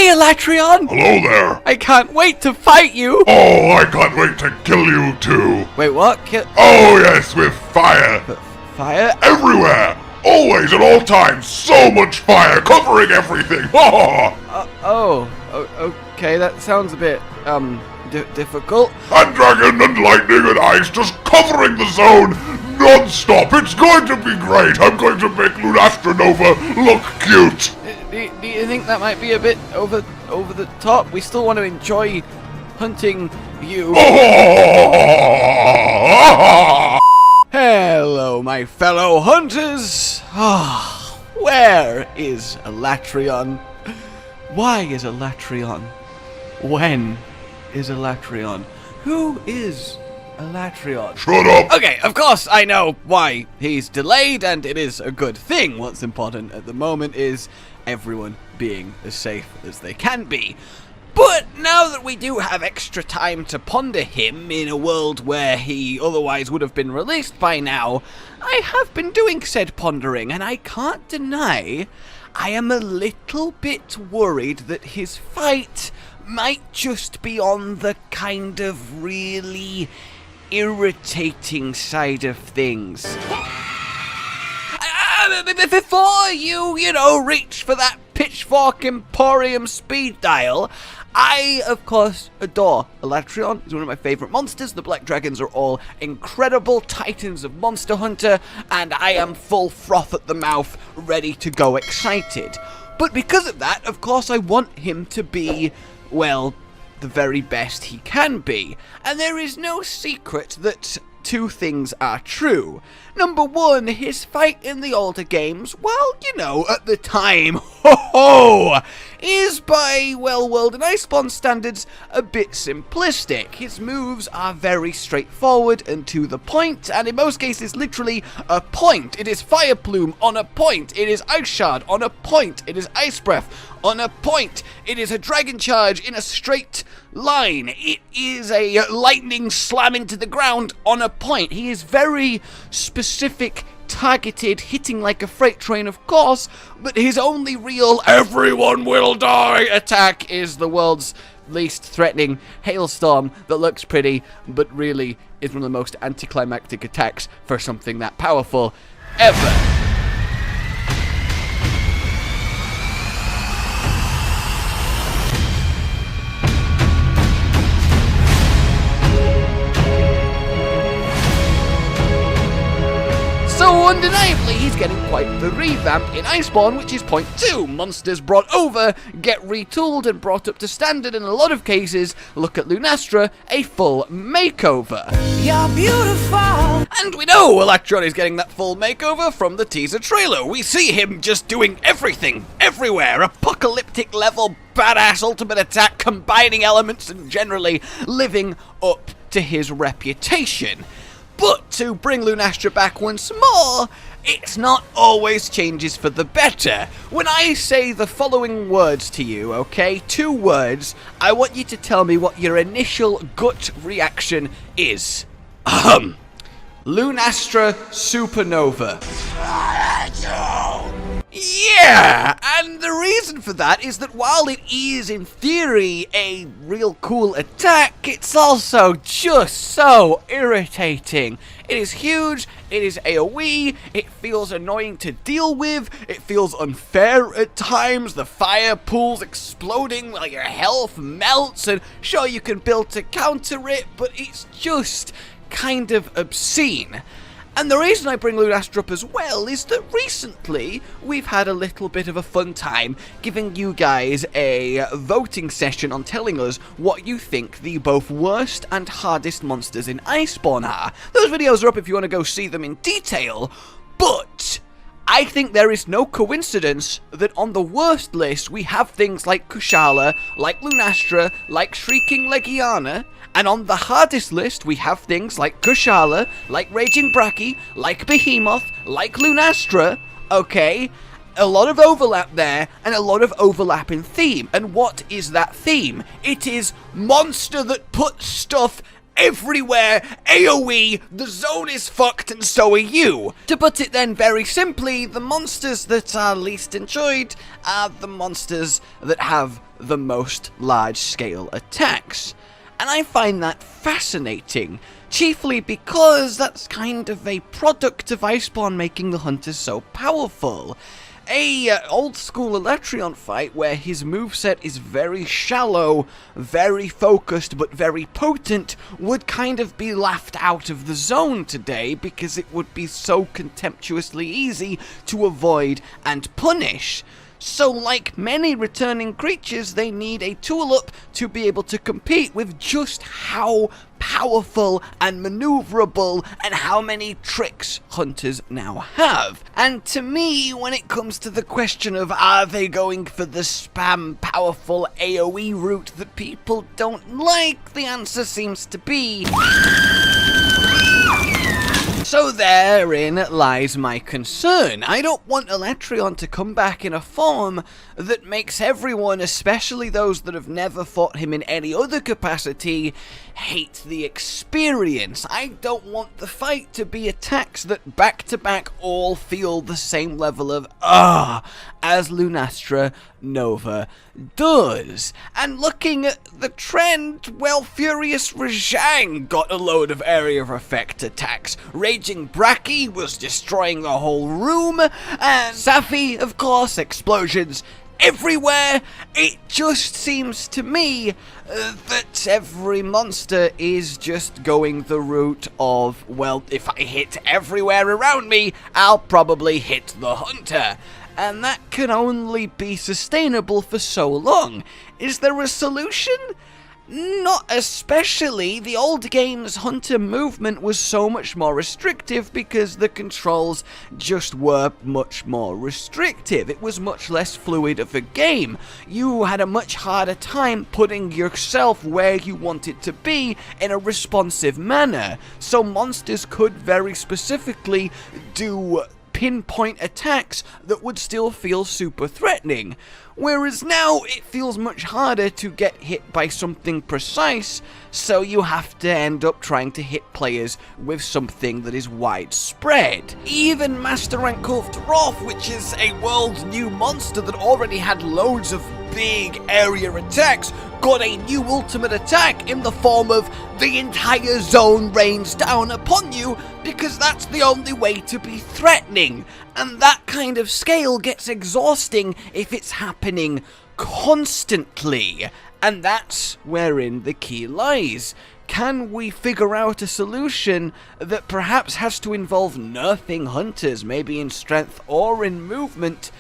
Hey, Alatreon! Hello there! I can't wait to fight you! Oh, I can't wait to kill you too! Wait, what? Oh yes, with fire! Fire? Everywhere! Always at all times! So much fire covering everything! Okay, that sounds a bit, difficult. And dragon and lightning and ice just covering the zone non-stop! It's going to be great! I'm going to make Lunastra Nova look cute! Do you think that might be a bit over the top? We still want to enjoy hunting you. Hello, my fellow hunters! Where is Alatreon? Why is Alatreon? When is Alatreon? Who is Alatreon? Shut up! Okay, of course I know why he's delayed, and it is a good thing. What's important at the moment is everyone being as safe as they can be. But now that we do have extra time to ponder him in a world where he otherwise would have been released by now, I have been doing said pondering, and I can't deny I am a little bit worried that his fight might just be on the kind of really irritating side of things. Before you reach for that pitchfork emporium speed dial, I, of course, adore Alatreon. He's one of my favourite monsters. The Black Dragons are all incredible titans of Monster Hunter, and I am full froth at the mouth, ready to go excited. But because of that, of course, I want him to be, well, the very best he can be. And there is no secret that two things are true. Number one, his fight in the older games, well, at the time, is by, well, World and Iceborne standards, a bit simplistic. His moves are very straightforward and to the point, and in most cases, literally a point. It is Fire Plume on a point. It is Ice Shard on a point. It is Ice Breath on a point. It is a Dragon Charge in a straight line. It is a Lightning Slam into the ground on a point. He is very specific, targeted, hitting like a freight train, of course, but his only real everyone will die attack is the world's least threatening hailstorm that looks pretty, but really is one of the most anticlimactic attacks for something that powerful ever. So undeniably, he's getting quite the revamp in Iceborne, which is point 2. Monsters brought over, get retooled and brought up to standard in a lot of cases. Look at Lunastra, a full makeover. You're beautiful! And we know Alatreon is getting that full makeover from the teaser trailer. We see him just doing everything, everywhere. Apocalyptic level, badass ultimate attack, combining elements and generally living up to his reputation. But to bring Lunastra back once more, it's not always changes for the better. When I say the following words to you, okay, 2 words, I want you to tell me what your initial gut reaction is. Lunastra Supernova. Yeah, and the reason for that is that while it is in theory a real cool attack, it's also just so irritating. It is huge, it is AoE, it feels annoying to deal with, it feels unfair at times, the fire pools exploding while your health melts, and sure you can build to counter it, but it's just kind of obscene. And the reason I bring Lunastra up as well is that recently we've had a little bit of a fun time giving you guys a voting session on telling us what you think the both worst and hardest monsters in Iceborne are. Those videos are up if you want to go see them in detail, but I think there is no coincidence that on the worst list we have things like Kushala, like Lunastra, like Shrieking Legiana, and on the hardest list we have things like Kushala, like Raging Brachy, like Behemoth, like Lunastra, okay? A lot of overlap there, and a lot of overlap in theme. And what is that theme? It is monster that puts stuff everywhere, AoE, the zone is fucked and so are you. To put it then very simply, the monsters that are least enjoyed are the monsters that have the most large-scale attacks. And I find that fascinating, chiefly because that's kind of a product of Iceborne making the hunters so powerful. A old-school Alatreon fight where his moveset is very shallow, very focused, but very potent would kind of be laughed out of the zone today because it would be so contemptuously easy to avoid and punish. So like many returning creatures, they need a tool-up to be able to compete with just how powerful and maneuverable and how many tricks hunters now have. And to me, when it comes to the question of are they going for the spam powerful AoE route that people don't like, the answer seems to be... So therein lies my concern. I don't want Alatreon to come back in a form that makes everyone, especially those that have never fought him in any other capacity, hate the experience. I don't want the fight to be attacks that back to back all feel the same level of as Lunastra Nova does. And looking at the trend, well, Furious Rajang got a load of area of effect attacks. Raging Bracky was destroying the whole room, and Safi, of course, explosions everywhere. It just seems to me that every monster is just going the route of, well, if I hit everywhere around me, I'll probably hit the hunter. And that can only be sustainable for so long. Is there a solution? Not especially. The old game's hunter movement was so much more restrictive because the controls just were much more restrictive. It was much less fluid of a game. You had a much harder time putting yourself where you wanted to be in a responsive manner. So monsters could very specifically do pinpoint attacks that would still feel super threatening. Whereas now, it feels much harder to get hit by something precise, so you have to end up trying to hit players with something that is widespread. Even Master Rank Roth, which is a world new monster that already had loads of big area attacks, got a new ultimate attack in the form of the entire zone rains down upon you, because that's the only way to be threatening. And that kind of scale gets exhausting if it's happening constantly. And that's wherein the key lies. Can we figure out a solution that perhaps has to involve nerfing hunters, maybe in strength or in movement,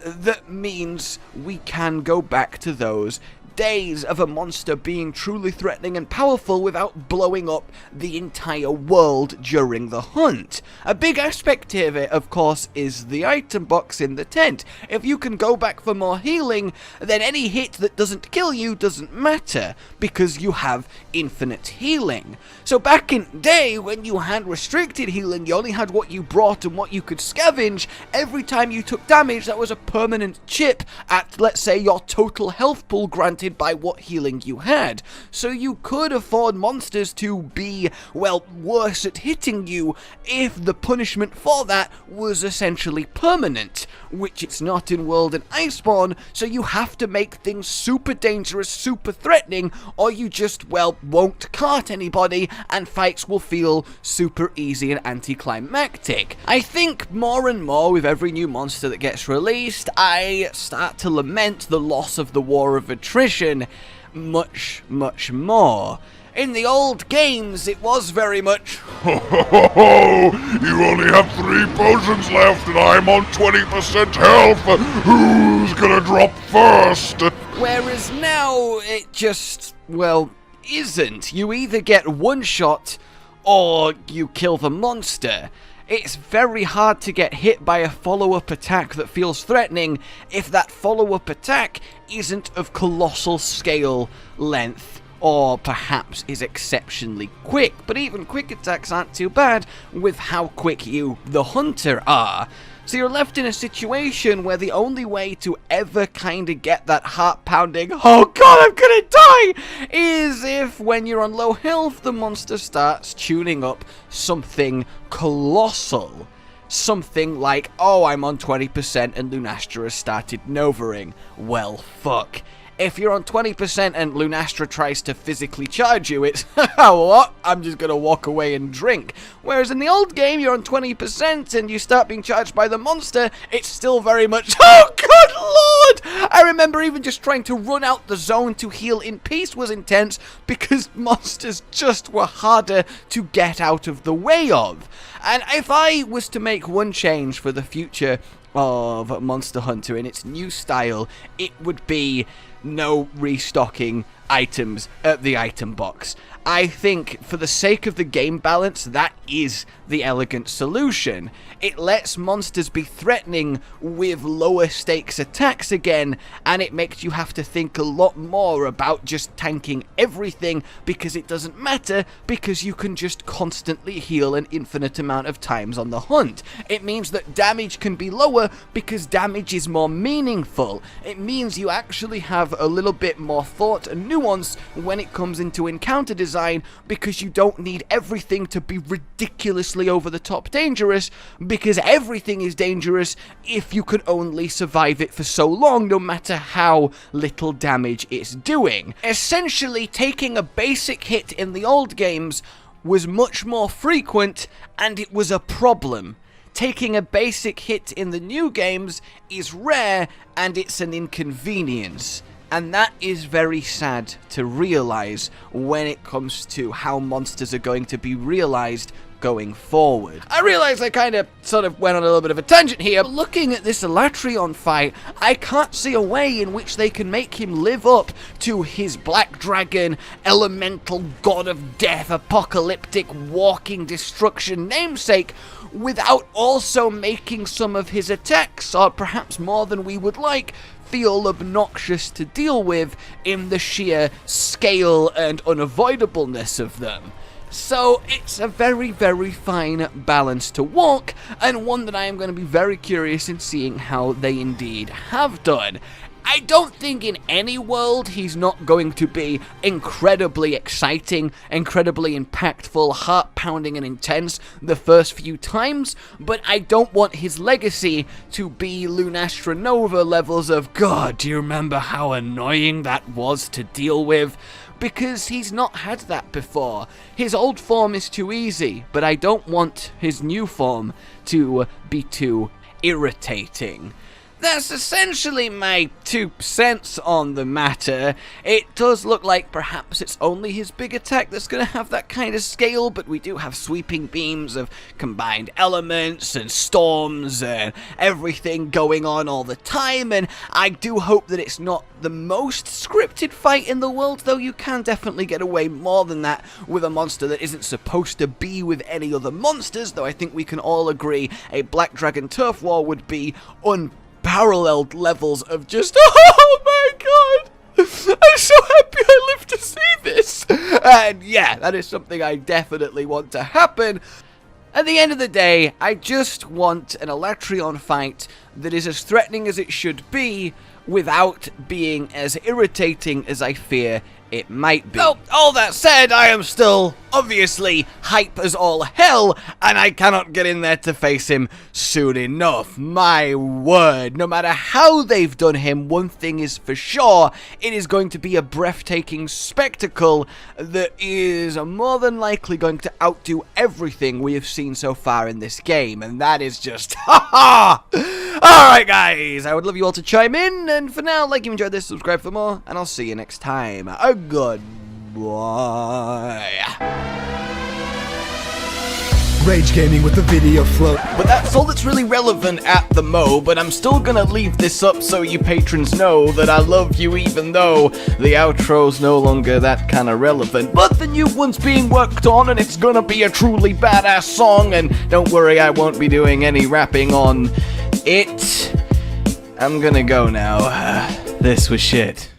that means we can go back to those days of a monster being truly threatening and powerful without blowing up the entire world during the hunt? A big aspect of it, of course, is the item box in the tent. If you can go back for more healing, then any hit that doesn't kill you doesn't matter, because you have infinite healing. So back in the day, when you had restricted healing, you only had what you brought and what you could scavenge. Every time you took damage, that was a permanent chip at, let's say, your total health pool granted by what healing you had. So you could afford monsters to be, well, worse at hitting you if the punishment for that was essentially permanent, which it's not in World and Iceborne, so you have to make things super dangerous, super threatening, or you just, well, won't cart anybody, and fights will feel super easy and anticlimactic. I think more and more with every new monster that gets released, I start to lament the loss of the war of attrition much, much more. In the old games, it was very much, Ho ho ho ho! You only have 3 potions left and I'm on 20% health! Who's gonna drop first? whereas now it just, well, isn't. You either get one shot or you kill the monster. It's very hard to get hit by a follow-up attack that feels threatening if that follow-up attack isn't of colossal scale, length, or perhaps is exceptionally quick. But even quick attacks aren't too bad with how quick you, the hunter, are. So you're left in a situation where the only way to ever kind of get that heart-pounding, oh god, I'm gonna die, is if when you're on low health, the monster starts tuning up something colossal. Something like, oh, I'm on 20% and Lunastra has started novering. Well, fuck. If you're on 20% and Lunastra tries to physically charge you, it's, what? I'm just gonna walk away and drink. Whereas in the old game, you're on 20% and you start being charged by the monster, it's still very much, oh good lord! I remember even just trying to run out the zone to heal in peace was intense because monsters just were harder to get out of the way of. And if I was to make one change for the future of Monster Hunter in its new style, it would be no restocking items at the item box. I think for the sake of the game balance, that is the elegant solution. It lets monsters be threatening with lower stakes attacks again, and it makes you have to think a lot more about just tanking everything because it doesn't matter, because you can just constantly heal an infinite amount of times on the hunt. It means that damage can be lower because damage is more meaningful. It means you actually have a little bit more thought and nuance when it comes into encounter design, because you don't need everything to be ridiculously over the top dangerous, because everything is dangerous if you can only survive it for so long, no matter how little damage it's doing. Essentially, taking a basic hit in the old games was much more frequent, and it was a problem. Taking a basic hit in the new games is rare, and it's an inconvenience. And that is very sad to realize when it comes to how monsters are going to be realized going forward. I realize I kind of sort of went on a little bit of a tangent here, but looking at this Alatreon fight, I can't see a way in which they can make him live up to his Black Dragon, elemental god of death, apocalyptic walking destruction namesake, without also making some of his attacks, or perhaps more than we would like, feel obnoxious to deal with in the sheer scale and unavoidableness of them. So it's a very, very fine balance to walk, and one that I am going to be very curious in seeing how they indeed have done. I don't think in any world he's not going to be incredibly exciting, incredibly impactful, heart-pounding and intense the first few times, but I don't want his legacy to be Lunastra Nova levels of, God, do you remember how annoying that was to deal with? Because he's not had that before. His old form is too easy, but I don't want his new form to be too irritating. That's essentially my 2 cents on the matter. It does look like perhaps it's only his big attack that's going to have that kind of scale, but we do have sweeping beams of combined elements and storms and everything going on all the time, and I do hope that it's not the most scripted fight in the world, though you can definitely get away more than that with a monster that isn't supposed to be with any other monsters, though I think we can all agree a Black Dragon turf war would be unparalleled levels of just, oh my god, I'm so happy I lived to see this. And yeah, that is something I definitely want to happen. At the end of the day, I just want an Alatreon fight that is as threatening as it should be without being as irritating as I fear it might be. Oh, all that said, I am still obviously hype as all hell, and I cannot get in there to face him soon enough. My word, no matter how they've done him, one thing is for sure, it is going to be a breathtaking spectacle that is more than likely going to outdo everything we have seen so far in this game, and that is just, ha ha! Alright guys, I would love you all to chime in, and for now, like you enjoyed this, subscribe for more, and I'll see you next time. Goodbye. Rage Gaming with the video float. But that's all that's really relevant at the mo, but I'm still gonna leave this up so you patrons know that I love you even though the outro's no longer that kind of relevant. But the new one's being worked on and it's gonna be a truly badass song, and don't worry, I won't be doing any rapping on it. I'm gonna go now. This was shit.